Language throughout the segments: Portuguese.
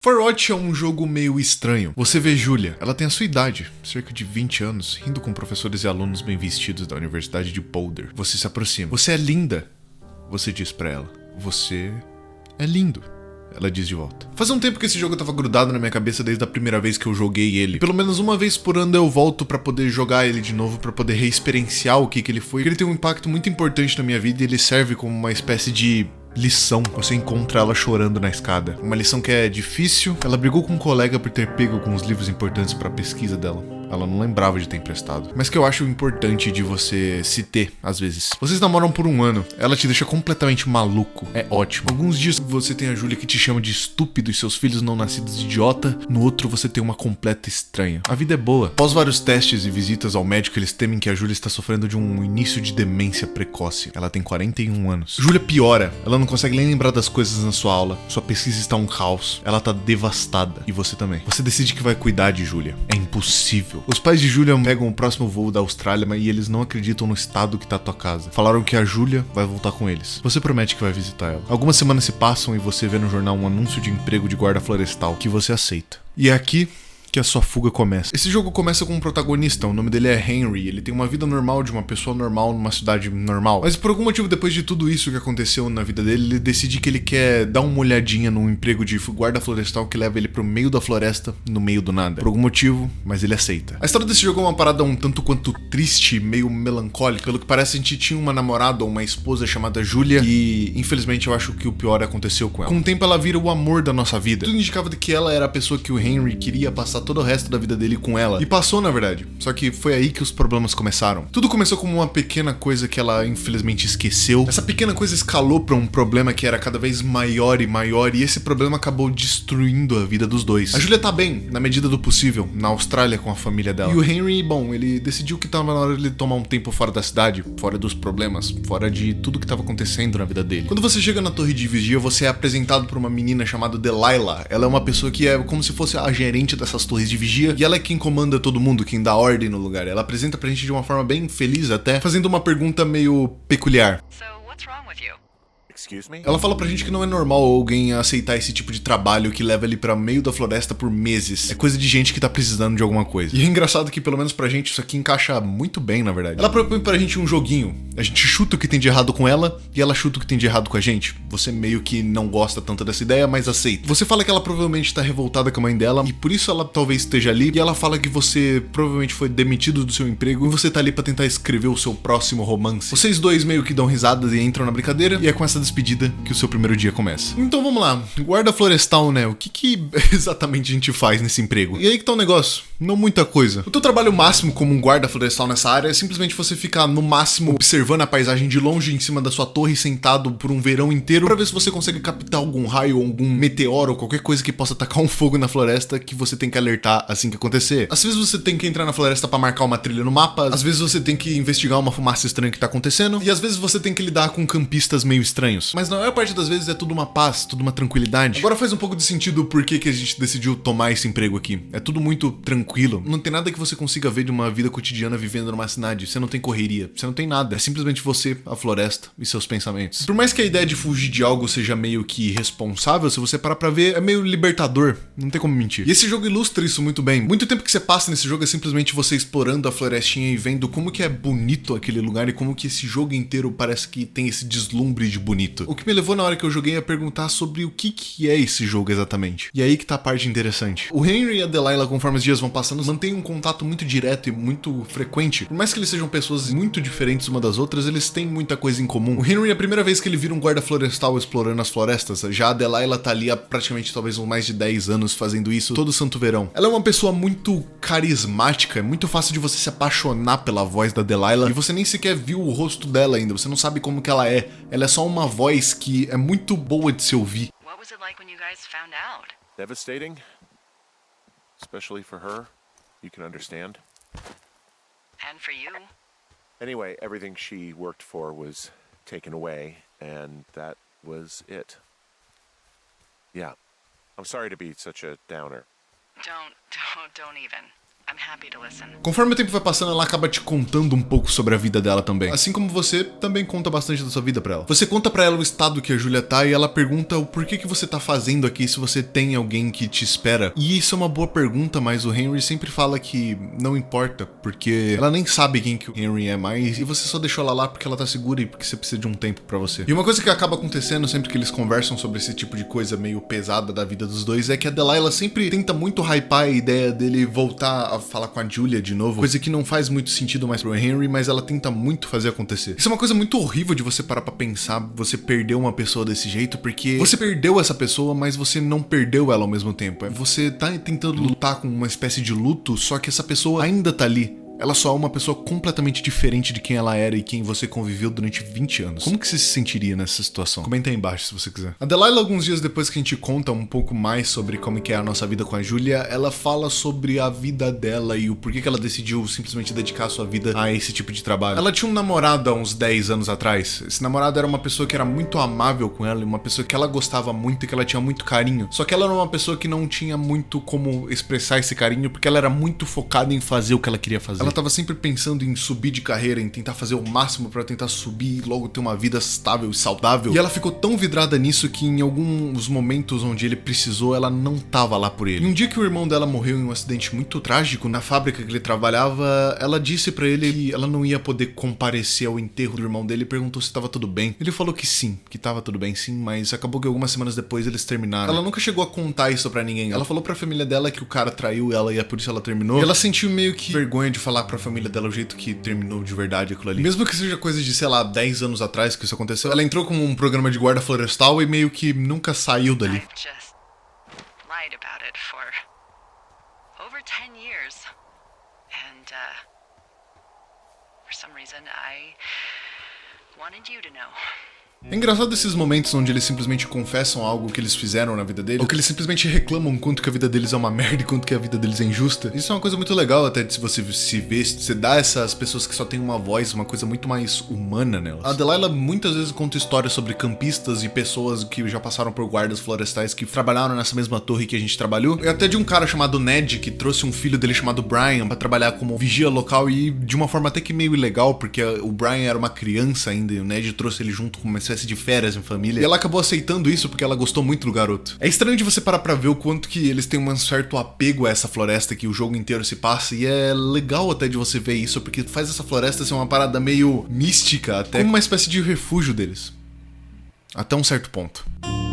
Firewatch é um jogo meio estranho. Você vê Julia, ela tem a sua idade, cerca de 20 anos, rindo com professores e alunos bem vestidos da Universidade de Boulder. Você se aproxima. Você é linda, você diz pra ela. Você é lindo, ela diz de volta. Faz um tempo que esse jogo tava grudado na minha cabeça desde a primeira vez que eu joguei ele. Pelo menos uma vez por ano eu volto pra poder jogar ele de novo, pra poder reexperienciar o que ele foi. Porque ele tem um impacto muito importante na minha vida e ele serve como uma espécie de lição. Você encontra ela chorando na escada. Uma lição que é difícil. Ela brigou com um colega por ter pego alguns livros importantes pra pesquisa dela. Ela não lembrava de ter emprestado. Mas que eu acho importante de você se ter, às vezes. Vocês namoram por um ano. Ela te deixa completamente maluco. É ótimo. Alguns dias você tem a Julia que te chama de estúpido e seus filhos não nascidos de idiota. No outro você tem uma completa estranha. A vida é boa. Após vários testes e visitas ao médico, eles temem que a Julia está sofrendo de um início de demência precoce. Ela tem 41 anos. Julia piora. Ela não consegue nem lembrar das coisas na sua aula. Sua pesquisa está um caos. Ela tá devastada. E você também. Você decide que vai cuidar de Julia. É impossível. Os pais de Julia pegam o próximo voo da Austrália e eles não acreditam no estado que tá a tua casa. Falaram que a Julia vai voltar com eles. Você promete que vai visitar ela. Algumas semanas se passam e você vê no jornal um anúncio de emprego de guarda florestal que você aceita. E é aqui que a sua fuga começa. Esse jogo começa com um protagonista, o nome dele é Henry, ele tem uma vida normal de uma pessoa normal numa cidade normal. Mas por algum motivo, depois de tudo isso que aconteceu na vida dele, ele decide que ele quer dar uma olhadinha num emprego de guarda florestal que leva ele pro meio da floresta, no meio do nada. Por algum motivo, mas ele aceita. A história desse jogo é uma parada um tanto quanto triste, meio melancólica. Pelo que parece, a gente tinha uma namorada ou uma esposa chamada Julia e, infelizmente, eu acho que o pior aconteceu com ela. Com o tempo, ela vira o amor da nossa vida. Tudo indicava que ela era a pessoa que o Henry queria passar todo o resto da vida dele com ela. E passou, na verdade. Só que foi aí que os problemas começaram. Tudo começou como uma pequena coisa que ela infelizmente esqueceu. Essa pequena coisa escalou pra um problema que era cada vez maior e esse problema acabou destruindo a vida dos dois. A Julia tá bem, na medida do possível, na Austrália com a família dela. E o Henry, bom, ele decidiu que tava na hora de ele tomar um tempo fora da cidade, fora dos problemas, fora de tudo que tava acontecendo na vida dele. Quando você chega na torre de vigia, você é apresentado por uma menina chamada Delilah. Ela é uma pessoa que é como se fosse a gerente dessas torres de vigia. E ela é quem comanda todo mundo, quem dá ordem no lugar. Ela apresenta pra gente de uma forma bem feliz até, fazendo uma pergunta meio peculiar. So, what's wrong with you? Excuse me? Ela fala pra gente que não é normal alguém aceitar esse tipo de trabalho que leva ele pra meio da floresta por meses. É coisa de gente que tá precisando de alguma coisa. E é engraçado que, pelo menos pra gente, isso aqui encaixa muito bem, na verdade. Ela propõe pra gente um joguinho. A gente chuta o que tem de errado com ela e ela chuta o que tem de errado com a gente. Você meio que não gosta tanto dessa ideia, mas aceita. Você fala que ela provavelmente tá revoltada com a mãe dela e por isso ela talvez esteja ali. E ela fala que você provavelmente foi demitido do seu emprego e você tá ali pra tentar escrever o seu próximo romance. Vocês dois meio que dão risadas e entram na brincadeira e é com essa despedida que o seu primeiro dia começa. Então vamos lá, guarda florestal, né? O que exatamente a gente faz nesse emprego? E aí que tá o negócio, não muita coisa. O teu trabalho máximo como um guarda florestal nessa área é simplesmente você ficar no máximo observando a paisagem de longe em cima da sua torre, sentado por um verão inteiro, pra ver se você consegue captar algum raio ou algum meteoro ou qualquer coisa que possa tacar um fogo na floresta que você tem que alertar assim que acontecer. Às vezes você tem que entrar na floresta pra marcar uma trilha no mapa, às vezes você tem que investigar uma fumaça estranha que tá acontecendo, e às vezes você tem que lidar com campistas meio estranhos. Mas na maior parte das vezes é tudo uma paz, tudo uma tranquilidade. Agora faz um pouco de sentido o porquê que a gente decidiu tomar esse emprego aqui. É tudo muito tranquilo. Não tem nada que você consiga ver de uma vida cotidiana vivendo numa cidade. Você não tem correria, você não tem nada. É simplesmente você, a floresta e seus pensamentos. Por mais que a ideia de fugir de algo seja meio que irresponsável, se você parar pra ver, é meio libertador. Não tem como mentir. E esse jogo ilustra isso muito bem. Muito tempo que você passa nesse jogo é simplesmente você explorando a florestinha e vendo como que é bonito aquele lugar e como que esse jogo inteiro parece que tem esse deslumbre de bonito. O que me levou na hora que eu joguei a perguntar sobre o que é esse jogo exatamente. E aí que tá a parte interessante. O Henry e a Delilah, conforme os dias vão passando, mantêm um contato muito direto e muito frequente. Por mais que eles sejam pessoas muito diferentes uma das outras, eles têm muita coisa em comum. O Henry, a primeira vez que ele vira um guarda florestal explorando as florestas, já a Delilah tá ali há praticamente talvez uns mais de 10 anos fazendo isso todo santo verão. Ela é uma pessoa muito carismática, é muito fácil de você se apaixonar pela voz da Delilah e você nem sequer viu o rosto dela ainda, você não sabe como que ela é. Ela é só uma voz que é muito boa de se ouvir. What was it like when you guys found out? Devastating. Especially for her. You can understand. And for you? Anyway, everything she worked for was taken away, and that was it. Yeah. I'm sorry to be such a downer. Don't even. I'm happy to listen. Conforme o tempo vai passando, ela acaba te contando um pouco sobre a vida dela também. Assim como você também conta bastante da sua vida pra ela. Você conta pra ela o estado que a Julia tá e ela pergunta o porquê que você tá fazendo aqui se você tem alguém que te espera. E isso é uma boa pergunta, mas o Henry sempre fala que não importa, porque ela nem sabe quem que o Henry é mais e você só deixou ela lá porque ela tá segura e porque você precisa de um tempo pra você. E uma coisa que acaba acontecendo sempre que eles conversam sobre esse tipo de coisa meio pesada da vida dos dois é que a Delilah sempre tenta muito hypar a ideia dele voltar a falar com a Julia de novo, coisa que não faz muito sentido mais pro Henry, mas ela tenta muito fazer acontecer. Isso é uma coisa muito horrível de você parar pra pensar, você perdeu uma pessoa desse jeito, porque você perdeu essa pessoa, mas você não perdeu ela ao mesmo tempo. Você tá tentando lutar com uma espécie de luto, só que essa pessoa ainda tá ali. Ela só é uma pessoa completamente diferente de quem ela era e quem você conviveu durante 20 anos. Como que você se sentiria nessa situação? Comenta aí embaixo se você quiser. A Delilah, alguns dias depois que a gente conta um pouco mais sobre como que é a nossa vida com a Julia, ela fala sobre a vida dela e o porquê que ela decidiu simplesmente dedicar a sua vida a esse tipo de trabalho. Ela tinha um namorado há uns 10 anos atrás. Esse namorado era uma pessoa que era muito amável com ela, uma pessoa que ela gostava muito e que ela tinha muito carinho. Só que ela era uma pessoa que não tinha muito como expressar esse carinho porque ela era muito focada em fazer o que ela queria fazer. Ela tava sempre pensando em subir de carreira, em tentar fazer o máximo pra tentar subir e logo ter uma vida estável e saudável. E ela ficou tão vidrada nisso que em alguns momentos onde ele precisou, ela não tava lá por ele. E um dia que o irmão dela morreu em um acidente muito trágico na fábrica que ele trabalhava, ela disse pra ele que ela não ia poder comparecer ao enterro do irmão dele e perguntou se tava tudo bem. Ele falou que sim, que tava tudo bem sim, mas acabou que algumas semanas depois eles terminaram. Ela nunca chegou a contar isso pra ninguém. Ela falou pra família dela que o cara traiu ela e é por isso ela terminou. E ela sentiu meio que vergonha de falar pra família dela o jeito que terminou de verdade aquilo ali. Mesmo que seja coisa de, sei lá, 10 anos atrás que isso aconteceu, ela entrou como um programa de guarda florestal e meio que nunca saiu dali. I've just lied about it for over 10 years. And, for some reason, I wanted you to know. É engraçado esses momentos onde eles simplesmente confessam algo que eles fizeram na vida deles, ou que eles simplesmente reclamam quanto que a vida deles é uma merda e quanto que a vida deles é injusta. Isso é uma coisa muito legal até de se você se ver, você dá a essas pessoas que só têm uma voz, uma coisa muito mais humana nelas. A Delilah muitas vezes conta histórias sobre campistas e pessoas que já passaram por guardas florestais que trabalharam nessa mesma torre que a gente trabalhou. E até de um cara chamado Ned que trouxe um filho dele chamado Brian pra trabalhar como vigia local e de uma forma até que meio ilegal, porque o Brian era uma criança ainda e o Ned trouxe ele junto com uma espécie de férias em família. E ela acabou aceitando isso porque ela gostou muito do garoto. É estranho de você parar pra ver o quanto que eles têm um certo apego a essa floresta que o jogo inteiro se passa, e é legal até de você ver isso, porque faz essa floresta ser uma parada meio mística, até como uma espécie de refúgio deles. Até um certo ponto.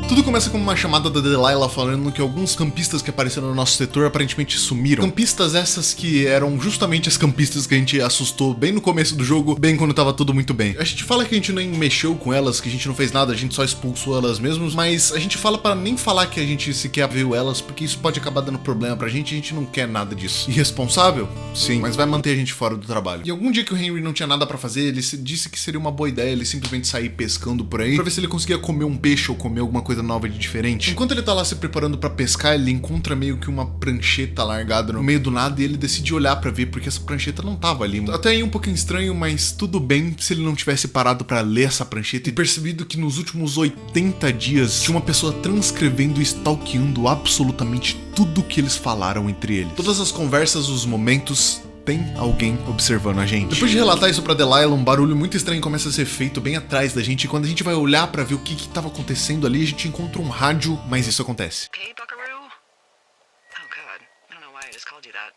Tudo começa com uma chamada da Delilah falando que alguns campistas que apareceram no nosso setor aparentemente sumiram. Campistas essas que eram justamente as campistas que a gente assustou bem no começo do jogo, bem quando tava tudo muito bem. A gente fala que a gente nem mexeu com elas, que a gente não fez nada, a gente só expulsou elas mesmos, mas a gente fala pra nem falar que a gente sequer viu elas, porque isso pode acabar dando problema pra gente, a gente não quer nada disso. Irresponsável? Sim, mas vai manter a gente fora do trabalho. E algum dia que o Henry não tinha nada pra fazer, ele disse que seria uma boa ideia ele simplesmente sair pescando por aí, pra ver se ele conseguia comer um peixe ou comer alguma coisa nova de diferente. Enquanto ele tá lá se preparando pra pescar, ele encontra meio que uma prancheta largada no meio do nada e ele decide olhar pra ver porque essa prancheta não tava ali. Até aí um pouquinho estranho, mas tudo bem se ele não tivesse parado pra ler essa prancheta e percebido que nos últimos 80 dias tinha uma pessoa transcrevendo e stalkeando absolutamente tudo que eles falaram entre eles. Todas as conversas, os momentos, tem alguém observando a gente. Depois de relatar isso pra Delilah, um barulho muito estranho começa a ser feito bem atrás da gente, e quando a gente vai olhar pra ver o que tava acontecendo ali, a gente encontra um rádio, mas isso acontece. Okay, Buckaroo? Oh, God. I don't know why I just called you that.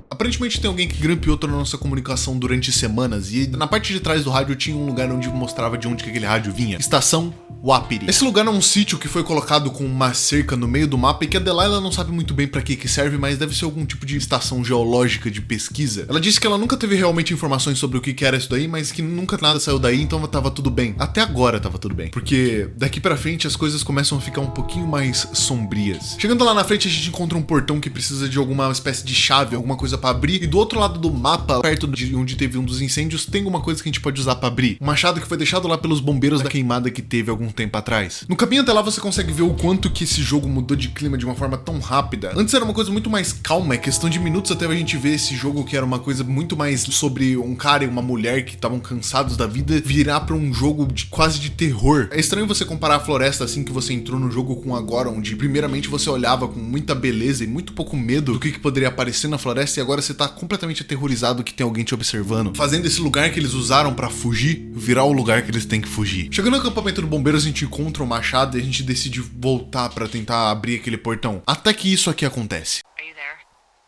Aparentemente tem alguém que grampeou toda a nossa comunicação durante semanas, e na parte de trás do rádio tinha um lugar onde mostrava de onde que aquele rádio vinha. Estação Wapiri. Esse lugar é um sítio que foi colocado com uma cerca no meio do mapa e que a Delilah não sabe muito bem pra que serve, mas deve ser algum tipo de estação geológica de pesquisa. Ela disse que ela nunca teve realmente informações sobre o que era isso daí, mas que nunca nada saiu daí, então tava tudo bem. Até agora tava tudo bem, porque daqui pra frente as coisas começam a ficar um pouquinho mais sombrias. Chegando lá na frente a gente encontra um portão que precisa de alguma espécie de chave, alguma coisa para pra abrir. E do outro lado do mapa, perto de onde teve um dos incêndios, tem uma coisa que a gente pode usar pra abrir. Um machado que foi deixado lá pelos bombeiros da queimada que teve algum tempo atrás. No caminho até lá você consegue ver o quanto que esse jogo mudou de clima de uma forma tão rápida. Antes era uma coisa muito mais calma, é questão de minutos até a gente ver esse jogo que era uma coisa muito mais sobre um cara e uma mulher que estavam cansados da vida, virar pra um jogo quase de terror. É estranho você comparar a floresta assim que você entrou no jogo com agora, onde primeiramente você olhava com muita beleza e muito pouco medo do que poderia aparecer na floresta, e agora você tá completamente aterrorizado que tem alguém te observando, fazendo esse lugar que eles usaram pra fugir virar o lugar que eles têm que fugir. Chegando no acampamento do bombeiros, a gente encontra o machado e a gente decide voltar pra tentar abrir aquele portão. Até que isso aqui acontece. Are you there?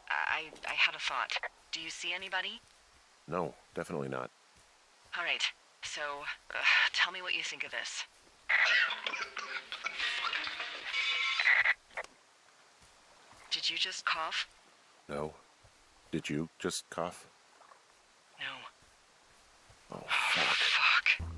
I had a thought. Do you see anybody? No, definitely not. All right. So, tell me what you think of this. Did you just cough? No. Did you just cough? No. Oh, fuck. Fuck.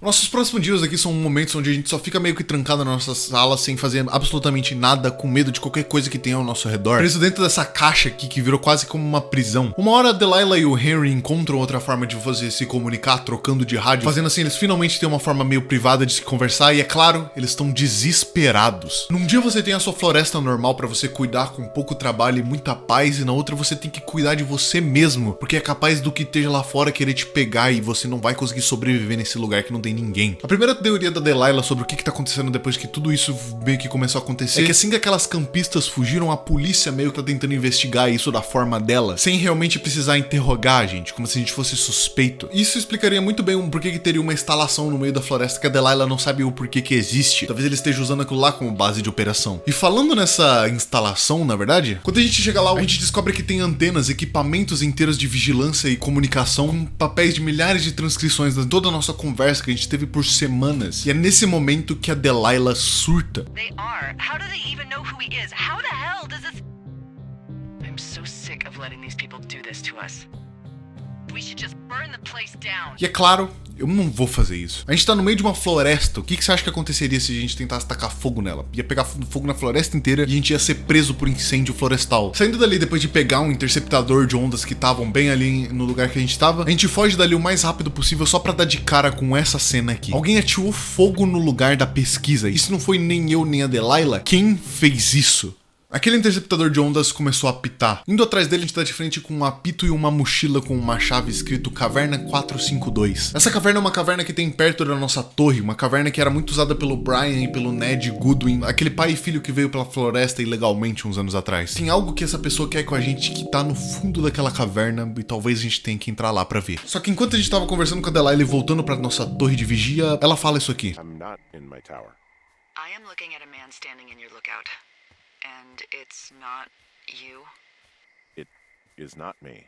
Nossos próximos dias aqui são momentos onde a gente só fica meio que trancado na nossa sala sem fazer absolutamente nada, com medo de qualquer coisa que tenha ao nosso redor. Preso dentro dessa caixa aqui que virou quase como uma prisão. Uma hora a Delilah e o Henry encontram outra forma de você se comunicar, trocando de rádio. Fazendo assim, eles finalmente têm uma forma meio privada de se conversar e, é claro, eles estão desesperados. Num dia você tem a sua floresta normal pra você cuidar com pouco trabalho e muita paz, e na outra você tem que cuidar de você mesmo, porque é capaz do que esteja lá fora querer te pegar e você não vai conseguir sobreviver nesse lugar que não tem ninguém. A primeira teoria da Delilah sobre o que tá acontecendo depois que tudo isso meio que começou a acontecer é que assim que aquelas campistas fugiram, a polícia meio que tá tentando investigar isso da forma dela, sem realmente precisar interrogar a gente, como se a gente fosse suspeito. Isso explicaria muito bem o porquê que teria uma instalação no meio da floresta que a Delilah não sabe o porquê que existe. Talvez ele esteja usando aquilo lá como base de operação. E falando nessa instalação, na verdade, quando a gente chega lá, a gente descobre que tem antenas, equipamentos inteiros de vigilância e comunicação, com papéis de milhares de transcrições de toda a nossa conversa que a gente teve por semanas. E é nesse momento que a Delilah surta. They are. How do they even know who he is? How the hell does this... I'm so sick of letting these people do this to us. We should just burn the place down. E é claro, eu não vou fazer isso. A gente tá no meio de uma floresta. O que você acha que aconteceria se a gente tentasse tacar fogo nela? Ia pegar fogo na floresta inteira e a gente ia ser preso por incêndio florestal. Saindo dali depois de pegar um interceptador de ondas que estavam bem ali no lugar que a gente tava, a gente foge dali o mais rápido possível só pra dar de cara com essa cena aqui. Alguém atirou fogo no lugar da pesquisa. Isso não foi nem eu nem a Delilah. Quem fez isso? Aquele interceptador de ondas começou a apitar. Indo atrás dele, a gente tá de frente com um apito e uma mochila com uma chave escrito Caverna 452. Essa caverna é uma caverna que tem perto da nossa torre, uma caverna que era muito usada pelo Brian e pelo Ned Goodwin, aquele pai e filho que veio pela floresta ilegalmente uns anos atrás. Tem algo que essa pessoa quer com a gente que tá no fundo daquela caverna e talvez a gente tenha que entrar lá pra ver. Só que enquanto a gente tava conversando com a Delilah e voltando pra nossa torre de vigia, ela fala isso aqui. I'm not in my tower. I am looking at a man standing in your lookout. And it's not you? It is not me.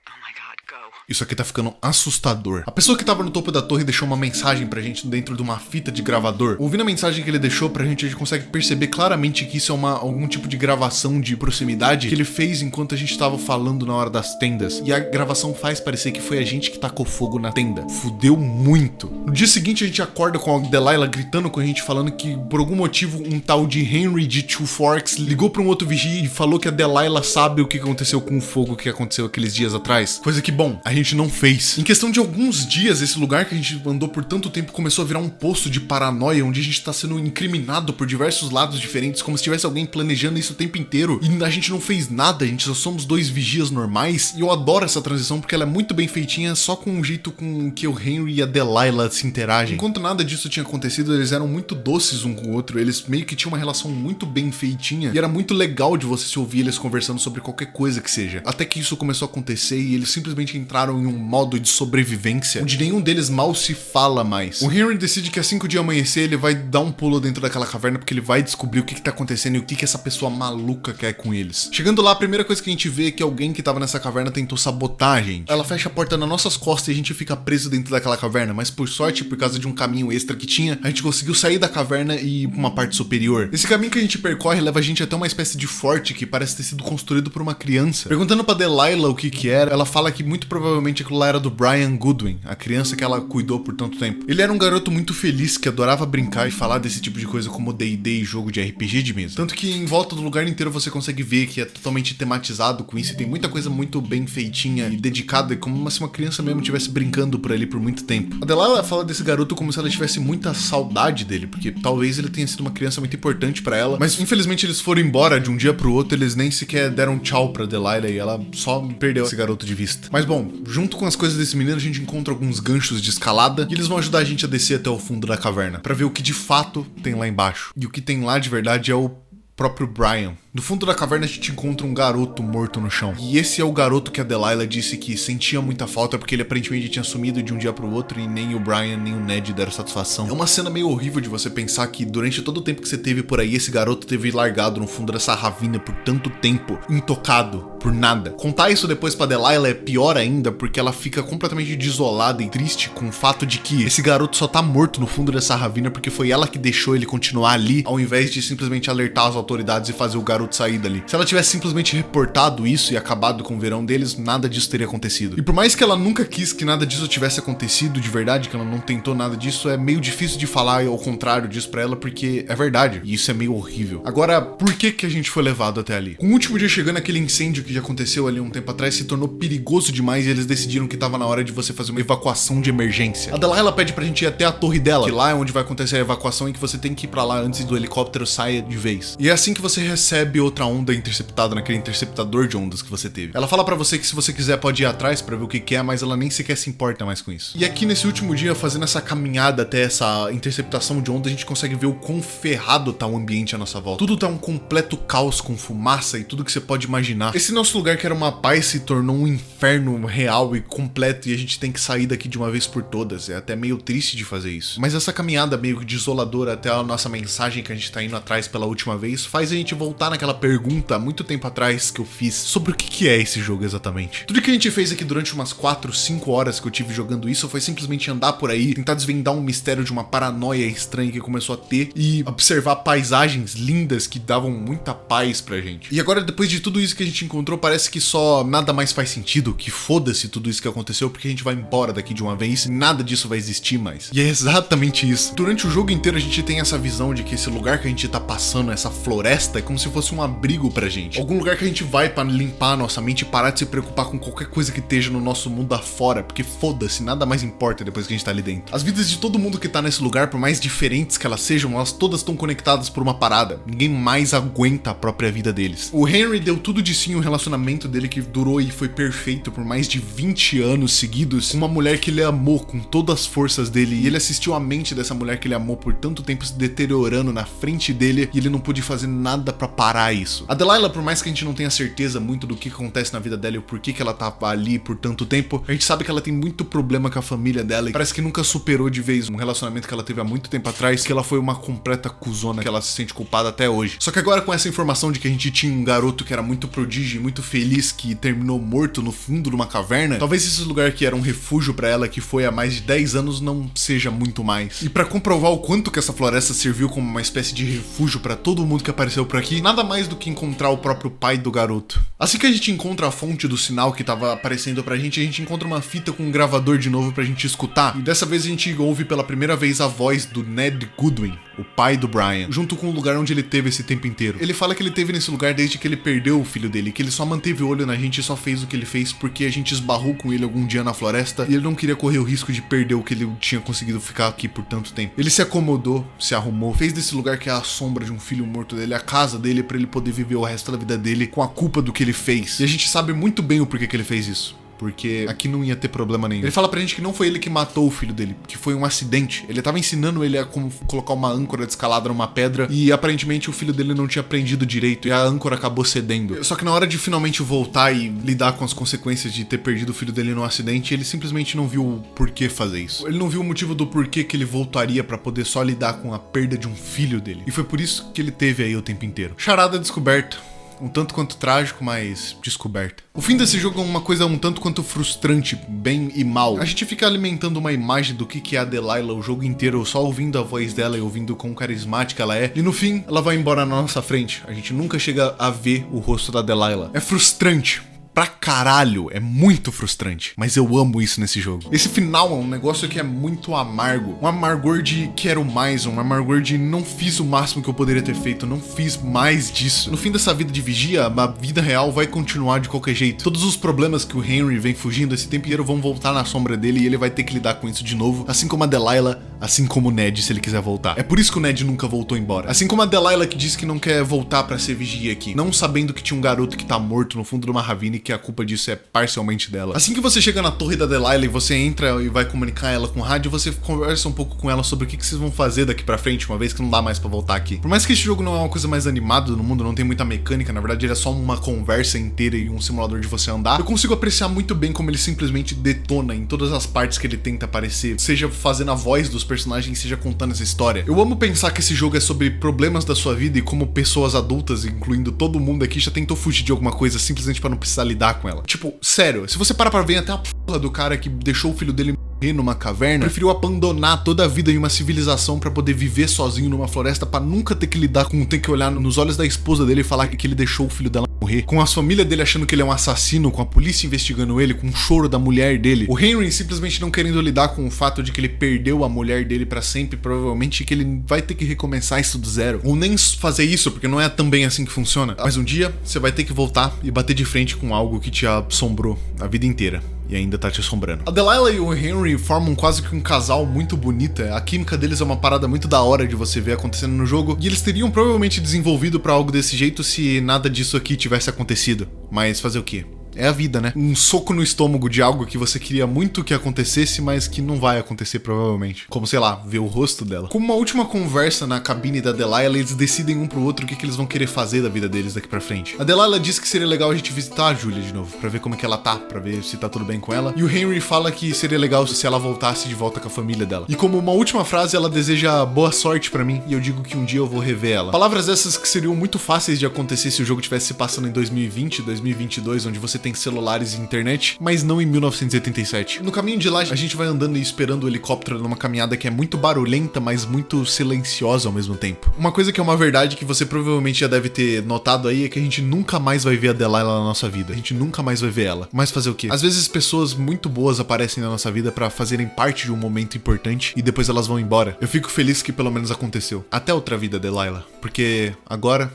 Oh my god, go. Isso aqui tá ficando assustador. A pessoa que tava no topo da torre deixou uma mensagem pra gente dentro de uma fita de gravador. Ouvindo a mensagem que ele deixou pra gente, a gente consegue perceber claramente que isso é algum tipo de gravação de proximidade que ele fez enquanto a gente tava falando na hora das tendas. E a gravação faz parecer que foi a gente que tacou fogo na tenda. Fudeu muito. No dia seguinte a gente acorda com a Delilah gritando com a gente, falando que por algum motivo um tal de Henry de Two Forks ligou pra um outro vigia e falou que a Delilah sabe o que aconteceu com o fogo que aconteceu aqueles dias atrás. Coisa que, bom, a gente não fez. Em questão de alguns dias, esse lugar que a gente andou por tanto tempo começou a virar um poço de paranoia, onde a gente tá sendo incriminado por diversos lados diferentes, como se tivesse alguém planejando isso o tempo inteiro. E a gente não fez nada, a gente só somos dois vigias normais. E eu adoro essa transição porque ela é muito bem feitinha, só com o jeito com que o Henry e a Delilah se interagem. Enquanto nada disso tinha acontecido, eles eram muito doces um com o outro, eles meio que tinham uma relação muito bem feitinha. E era muito legal de você se ouvir eles conversando sobre qualquer coisa que seja. Até que isso começou a acontecer e eles simplesmente entraram em um modo de sobrevivência, onde nenhum deles mal se fala mais. O Henry decide que assim que o dia amanhecer, ele vai dar um pulo dentro daquela caverna, porque ele vai descobrir o que tá acontecendo e o que essa pessoa maluca quer com eles. Chegando lá, a primeira coisa que a gente vê é que alguém que tava nessa caverna tentou sabotar a gente. Ela fecha a porta nas nossas costas e a gente fica preso dentro daquela caverna, mas por sorte, por causa de um caminho extra que tinha, a gente conseguiu sair da caverna e ir pra uma parte superior. Esse caminho que a gente percorre leva a gente até uma espécie de forte que parece ter sido construído por uma criança. Perguntando pra Delilah o que era, ela fala que muito provavelmente aquilo lá era do Brian Goodwin, a criança que ela cuidou por tanto tempo. Ele era um garoto muito feliz, que adorava brincar e falar desse tipo de coisa como D&D e jogo de RPG de mesa. Tanto que em volta do lugar inteiro você consegue ver que é totalmente tematizado com isso e tem muita coisa muito bem feitinha e dedicada, como se uma criança mesmo estivesse brincando por ali por muito tempo. A Delilah fala desse garoto como se ela tivesse muita saudade dele, porque talvez ele tenha sido uma criança muito importante pra ela, mas infelizmente eles foram embora de um dia pro outro, eles nem sequer deram tchau pra Delilah e ela só perdeu esse garoto de vista. Mas bom, junto com as coisas desse menino a gente encontra alguns ganchos de escalada e eles vão ajudar a gente a descer até o fundo da caverna, pra ver o que de fato tem lá embaixo. E o que tem lá de verdade é o próprio Brian. No fundo da caverna a gente encontra um garoto morto no chão. E esse é o garoto que a Delilah disse que sentia muita falta porque ele aparentemente tinha sumido de um dia pro outro e nem o Brian nem o Ned deram satisfação. É uma cena meio horrível de você pensar que durante todo o tempo que você teve por aí, esse garoto teve largado no fundo dessa ravina por tanto tempo, intocado, por nada. Contar isso depois pra Delilah é pior ainda porque ela fica completamente desolada e triste com o fato de que esse garoto só tá morto no fundo dessa ravina porque foi ela que deixou ele continuar ali, ao invés de simplesmente alertar as autoridades e fazer o garoto sair dali. Se ela tivesse simplesmente reportado isso e acabado com o verão deles, nada disso teria acontecido. E por mais que ela nunca quis que nada disso tivesse acontecido de verdade, que ela não tentou nada disso, é meio difícil de falar ao contrário disso pra ela, porque é verdade. E isso é meio horrível. Agora, por que a gente foi levado até ali? Com o último dia chegando, aquele incêndio que já aconteceu ali um tempo atrás se tornou perigoso demais e eles decidiram que tava na hora de você fazer uma evacuação de emergência. A Delilah pede pra gente ir até a torre dela, que lá é onde vai acontecer a evacuação e que você tem que ir pra lá antes do helicóptero saia de vez. E é assim que você recebe outra onda interceptada naquele interceptador de ondas que você teve. Ela fala pra você que se você quiser pode ir atrás pra ver o que é, mas ela nem sequer se importa mais com isso. E aqui nesse último dia, fazendo essa caminhada até essa interceptação de onda, a gente consegue ver o quão ferrado tá o ambiente à nossa volta. Tudo tá um completo caos com fumaça e tudo que você pode imaginar. Esse nosso lugar que era uma paz se tornou um inferno real e completo e a gente tem que sair daqui de uma vez por todas. É até meio triste de fazer isso. Mas essa caminhada meio desoladora até a nossa mensagem que a gente tá indo atrás pela última vez faz a gente voltar naquela pergunta há muito tempo atrás que eu fiz sobre o que é esse jogo exatamente. Tudo que a gente fez aqui durante umas 4, 5 horas que eu tive jogando isso foi simplesmente andar por aí, tentar desvendar um mistério de uma paranoia estranha que começou a ter e observar paisagens lindas que davam muita paz pra gente. E agora, depois de tudo isso que a gente encontrou, parece que só nada mais faz sentido, que foda-se tudo isso que aconteceu, porque a gente vai embora daqui de uma vez e nada disso vai existir mais. E é exatamente isso. Durante o jogo inteiro a gente tem essa visão de que esse lugar que a gente tá passando, essa floresta, é como se fosse um abrigo pra gente. Algum lugar que a gente vai pra limpar a nossa mente e parar de se preocupar com qualquer coisa que esteja no nosso mundo afora, porque foda-se, nada mais importa depois que a gente tá ali dentro. As vidas de todo mundo que tá nesse lugar, por mais diferentes que elas sejam, elas todas estão conectadas por uma parada. Ninguém mais aguenta a própria vida deles. O Henry deu tudo de si em um relacionamento dele que durou e foi perfeito por mais de 20 anos seguidos, com uma mulher que ele amou com todas as forças dele, e ele assistiu a mente dessa mulher que ele amou por tanto tempo se deteriorando na frente dele, e ele não pôde fazer nada pra parar isso. A Delilah, por mais que a gente não tenha certeza muito do que acontece na vida dela e o porquê que ela tava ali por tanto tempo, a gente sabe que ela tem muito problema com a família dela e parece que nunca superou de vez um relacionamento que ela teve há muito tempo atrás, que ela foi uma completa cuzona, que ela se sente culpada até hoje. Só que agora, com essa informação de que a gente tinha um garoto que era muito prodígio e muito feliz, que terminou morto no fundo de uma caverna, talvez esse lugar que era um refúgio pra ela, que foi há mais de 10 anos, não seja muito mais. E pra comprovar o quanto que essa floresta serviu como uma espécie de refúgio pra todo mundo que apareceu por aqui, nada mais do que encontrar o próprio pai do garoto. Assim que a gente encontra a fonte do sinal que tava aparecendo pra gente, a gente encontra uma fita com um gravador de novo pra gente escutar, e dessa vez a gente ouve pela primeira vez a voz do Ned Goodwin, o pai do Brian, junto com o lugar onde ele teve esse tempo inteiro. Ele fala que ele teve nesse lugar desde que ele perdeu o filho dele, que ele só manteve o olho na gente e só fez o que ele fez porque a gente esbarrou com ele algum dia na floresta e ele não queria correr o risco de perder o que ele tinha conseguido ficar aqui por tanto tempo. Ele se acomodou, se arrumou, fez desse lugar que é a sombra de um filho morto dele, a casa dele, pra ele poder viver o resto da vida dele com a culpa do que ele fez. E a gente sabe muito bem o porquê que ele fez isso. Porque aqui não ia ter problema nenhum. Ele fala pra gente que não foi ele que matou o filho dele, que foi um acidente. Ele tava ensinando ele a como colocar uma âncora de escalada numa pedra e aparentemente o filho dele não tinha aprendido direito e a âncora acabou cedendo. Só que na hora de finalmente voltar e lidar com as consequências de ter perdido o filho dele no acidente, ele simplesmente não viu o porquê fazer isso. Ele não viu o motivo do porquê que ele voltaria pra poder só lidar com a perda de um filho dele. E foi por isso que ele teve aí o tempo inteiro. Charada descoberta. Um tanto quanto trágico, mas descoberta. O fim desse jogo é uma coisa um tanto quanto frustrante, bem e mal. A gente fica alimentando uma imagem do que é a Delilah o jogo inteiro, só ouvindo a voz dela e ouvindo quão carismática ela é. E no fim, ela vai embora na nossa frente. A gente nunca chega a ver o rosto da Delilah. É frustrante. pra caralho, é muito frustrante, mas eu amo isso nesse jogo. Esse final é um negócio que é muito amargo, um amargor de quero mais, um amargor de não fiz o máximo que eu poderia ter feito, não fiz mais disso. No fim dessa vida de vigia, a vida real vai continuar de qualquer jeito. Todos os problemas que o Henry vem fugindo esse tempo inteiro vão voltar na sombra dele e ele vai ter que lidar com isso de novo, assim como a Delilah, assim como o Ned, se ele quiser voltar. É por isso que o Ned nunca voltou embora. Assim como a Delilah, que disse que não quer voltar pra ser vigia aqui, não sabendo que tinha um garoto que tá morto no fundo de uma ravina e que a culpa disso é parcialmente dela. Assim que você chega na torre da Delilah e você entra e vai comunicar ela com o rádio, você conversa um pouco com ela sobre o que vocês vão fazer daqui pra frente, uma vez que não dá mais pra voltar aqui. Por mais que esse jogo não é uma coisa mais animada no mundo, não tem muita mecânica, na verdade ele é só uma conversa inteira e um simulador de você andar, eu consigo apreciar muito bem como ele simplesmente detona em todas as partes que ele tenta aparecer, seja fazendo a voz dos personagens, seja contando essa história. Eu amo pensar que esse jogo é sobre problemas da sua vida e como pessoas adultas, incluindo todo mundo aqui, já tentou fugir de alguma coisa simplesmente pra não precisar lidar com ela. Tipo, sério, se você parar pra ver até a porra do cara que deixou o filho dele morrer numa caverna, preferiu abandonar toda a vida em uma civilização pra poder viver sozinho numa floresta, pra nunca ter que lidar com ter que olhar nos olhos da esposa dele e falar que ele deixou o filho dela morrer, com a família dele achando que ele é um assassino, com a polícia investigando ele, com o choro da mulher dele, o Henry simplesmente não querendo lidar com o fato de que ele perdeu a mulher dele pra sempre, provavelmente que ele vai ter que recomeçar isso do zero, ou nem fazer isso, porque não é também assim que funciona, mas um dia você vai ter que voltar e bater de frente com algo que te assombrou a vida inteira e ainda tá te assombrando. A Delilah e o Henry formam quase que um casal muito bonito, a química deles é uma parada muito da hora de você ver acontecendo no jogo, e eles teriam provavelmente desenvolvido pra algo desse jeito se nada disso aqui tivesse acontecido, mas fazer o quê? É a vida, né? Um soco no estômago de algo que você queria muito que acontecesse, mas que não vai acontecer provavelmente. Como, sei lá, ver o rosto dela. Como uma última conversa na cabine da Delilah, eles decidem um pro outro o que eles vão querer fazer da vida deles daqui pra frente. A Delilah diz que seria legal a gente visitar a Julia de novo, pra ver como é que ela tá, pra ver se tá tudo bem com ela. E o Henry fala que seria legal se ela voltasse de volta com a família dela. E como uma última frase, ela deseja boa sorte pra mim, e eu digo que um dia eu vou rever ela. Palavras essas que seriam muito fáceis de acontecer se o jogo tivesse se passando em 2020, 2022, onde você tem celulares e internet, mas não em 1987. No caminho de lá, a gente vai andando e esperando o helicóptero numa caminhada que é muito barulhenta, mas muito silenciosa ao mesmo tempo. Uma coisa que é uma verdade que você provavelmente já deve ter notado aí é que a gente nunca mais vai ver a Delilah na nossa vida. A gente nunca mais vai ver ela. Mas fazer o quê? Às vezes pessoas muito boas aparecem na nossa vida pra fazerem parte de um momento importante e depois elas vão embora. Eu fico feliz que pelo menos aconteceu. Até outra vida, Delilah. Porque agora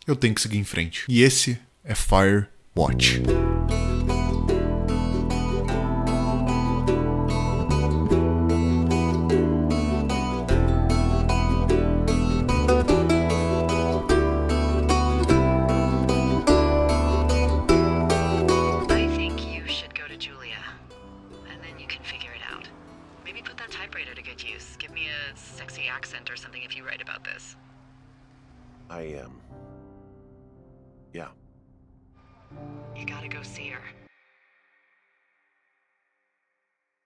eu tenho que seguir em frente. E esse é Firewatch. Accent or something if you write about this. Yeah. You gotta go see her.